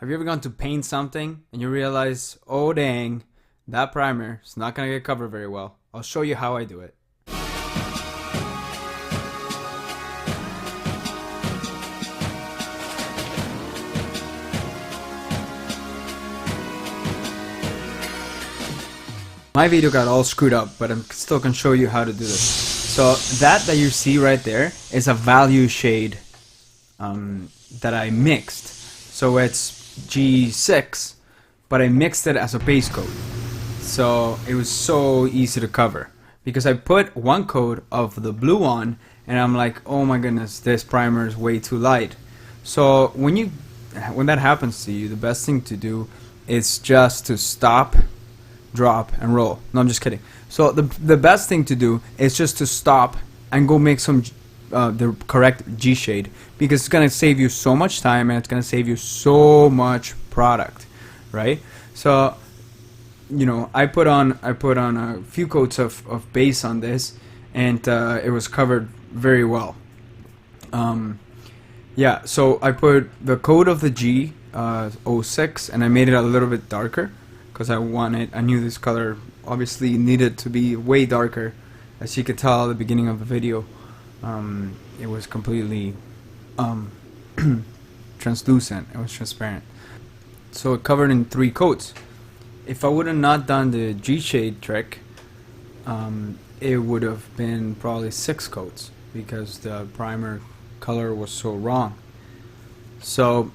Have you ever gone to paint something and you realize, oh dang, that primer is not going to get covered very well? I'll show you how I do it. My video got all screwed up, but I'm still going to show you how to do this. So that you see right there is a value shade that I mixed. So it's G6, but I mixed it as a base coat. So it was so easy to cover because I put one coat of the blue on and I'm like, oh my goodness, this primer is way too light. So when that happens to you, the best thing to do is just to stop, drop, and roll. No, I'm just kidding. So the best thing to do is just to stop and go make some the correct G shade, because it's gonna save you so much time and it's gonna save you so much product, right? So you know, I put on a few coats of base on this, and it was covered very well. Yeah, so I put the coat of the G 06 and I made it a little bit darker because I knew this color obviously needed to be way darker. As you could tell at the beginning of the video, it was completely translucent. It was transparent. So it covered in 3 coats. If I would have not done the G shade trick, it would have been probably 6 coats because the primer color was so wrong. So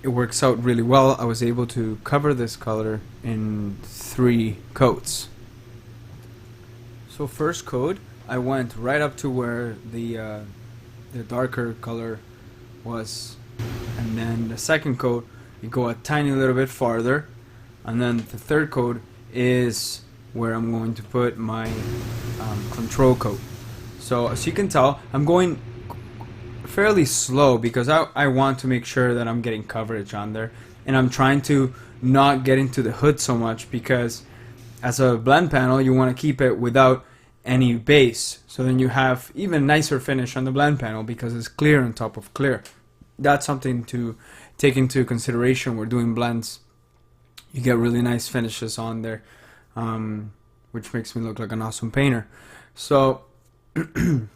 it works out really well. I was able to cover this color in 3 coats. So first coat, I went right up to where the darker color was, and then the second coat you go a tiny little bit farther, and then the third coat is where I'm going to put my control coat. So as you can tell, I'm going fairly slow because I want to make sure that I'm getting coverage on there, and I'm trying to not get into the hood so much because as a blend panel you want to keep it without any base, so then you have even nicer finish on the blend panel because it's clear on top of clear. That's something to take into consideration. We're doing blends, you get really nice finishes on there, which makes me look like an awesome painter. So there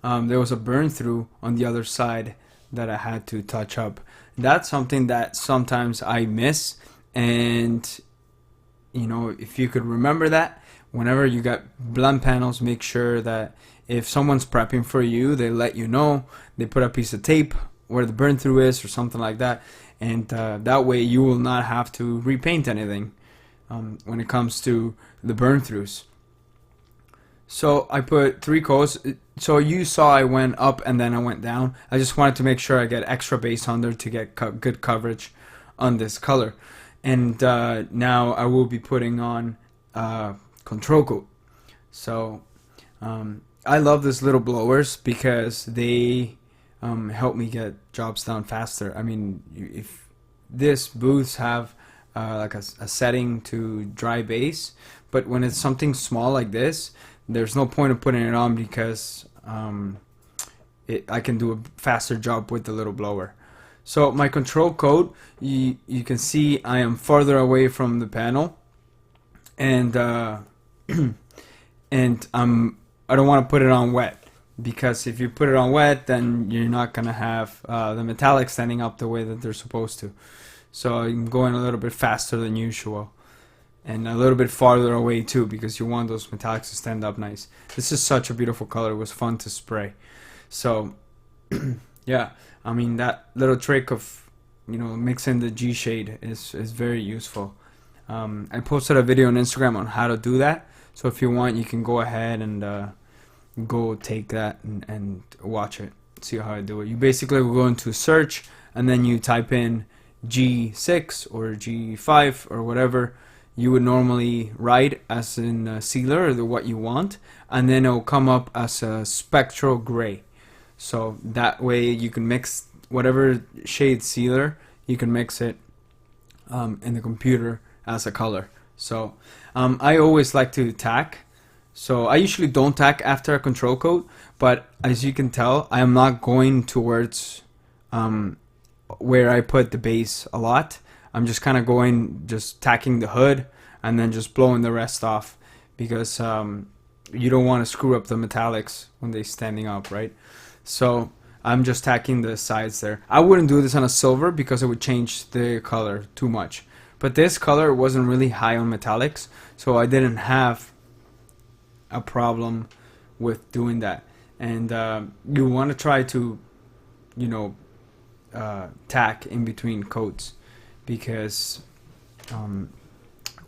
was a burn through on the other side that I had to touch up. That's something that sometimes I miss, and you know, if you could remember that whenever you got blend panels, make sure that if someone's prepping for you, they let you know, they put a piece of tape where the burn through is or something like that, and that way you will not have to repaint anything when it comes to the burn throughs. So I put 3 coats. So you saw I went up and then I went down. I just wanted to make sure I get extra base on there to get good coverage on this color. And now I will be putting on control coat. So I love these little blowers because they help me get jobs done faster. I mean, if this booths have like a setting to dry base, but when it's something small like this, there's no point of putting it on because I can do a faster job with the little blower. So my control coat, you can see I am farther away from the panel, and and I don't want to put it on wet, because if you put it on wet, then you're not gonna have the metallics standing up the way that they're supposed to. So I'm going a little bit faster than usual, and a little bit farther away too, because you want those metallics to stand up nice. This is such a beautiful color. It was fun to spray. So yeah, I mean, that little trick of, you know, mixing the G shade is very useful. I posted a video on Instagram on how to do that, so if you want, you can go ahead and go take that and watch it, see how I do it. You basically will go into search and then you type in G6 or G5 or whatever you would normally write as in sealer, or what you want, and then it will come up as a spectral gray. So that way you can mix whatever shade sealer, you can mix it in the computer as a color. So I always like to tack. So I usually don't tack after a control coat, but as you can tell, I am not going towards where I put the base a lot, I'm just kind of going, just tacking the hood and then just blowing the rest off, because you don't want to screw up the metallics when they're standing up, right? So I'm just tacking the sides there. I wouldn't do this on a silver because it would change the color too much. But this color wasn't really high on metallics, so I didn't have a problem with doing that. And you want to try to, you know, tack in between coats, because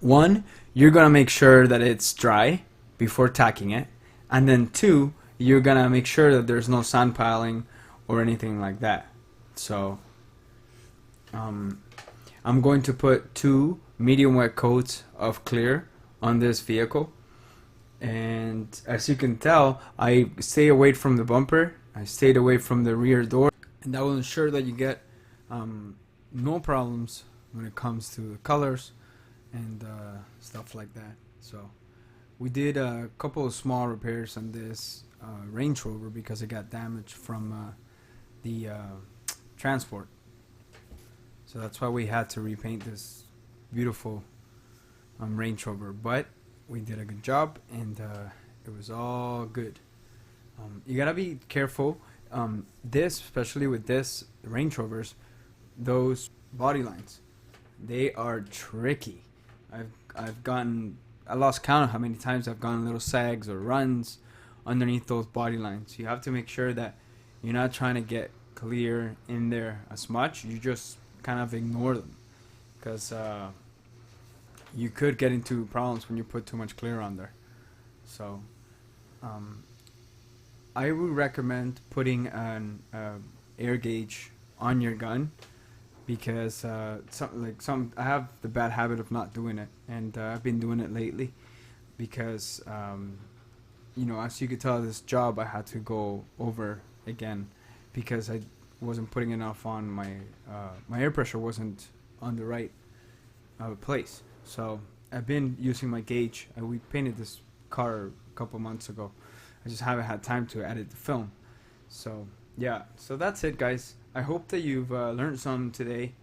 one, you're gonna make sure that it's dry before tacking it, and then two, you're gonna make sure that there's no sand piling or anything like that. So I'm going to put 2 medium wet coats of clear on this vehicle, and as you can tell, I stay away from the bumper, I stayed away from the rear door, and that will ensure that you get no problems when it comes to the colors and stuff like that. So we did a couple of small repairs on this Range Rover because it got damaged from the transport. So that's why we had to repaint this beautiful Range Rover. But we did a good job, and it was all good. You gotta be careful. This, especially with this Range Rovers, those body lines, they are tricky. I lost count of how many times I've gotten little sags or runs underneath those body lines. You have to make sure that you're not trying to get clear in there as much. You just kind of ignore them, because you could get into problems when you put too much clear on there. So I would recommend putting an air gauge on your gun, because I have the bad habit of not doing it, and I've been doing it lately because you know, as you could tell, this job I had to go over again because I wasn't putting enough on my air pressure wasn't on the right place. So I've been using my gauge. We painted this car a couple months ago. I just haven't had time to edit the film. So yeah, so that's it, guys. I hope that you've learned something today.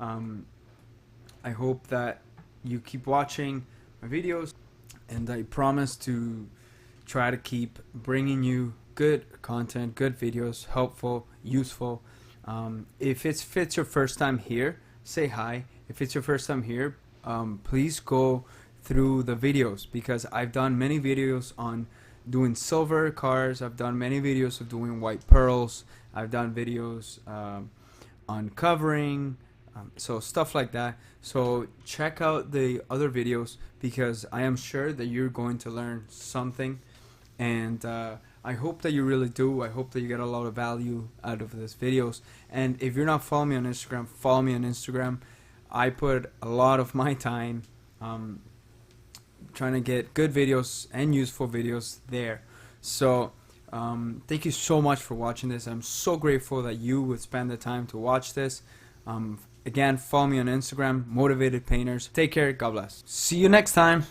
I hope that you keep watching my videos, and I promise to try to keep bringing you good content, good videos, helpful, useful. If it's your first time here, say hi. If it's your first time here, please go through the videos, because I've done many videos on doing silver cars. I've done many videos of doing white pearls. I've done videos on covering, so stuff like that. So check out the other videos, because I am sure that you're going to learn something, and I hope that you really do. I hope that you get a lot of value out of these videos. And if you're not following me on Instagram, follow me on Instagram. I put a lot of my time trying to get good videos and useful videos there. So thank you so much for watching this. I'm so grateful that you would spend the time to watch this. Again, follow me on Instagram, Motivated Painters. Take care. God bless. See you next time.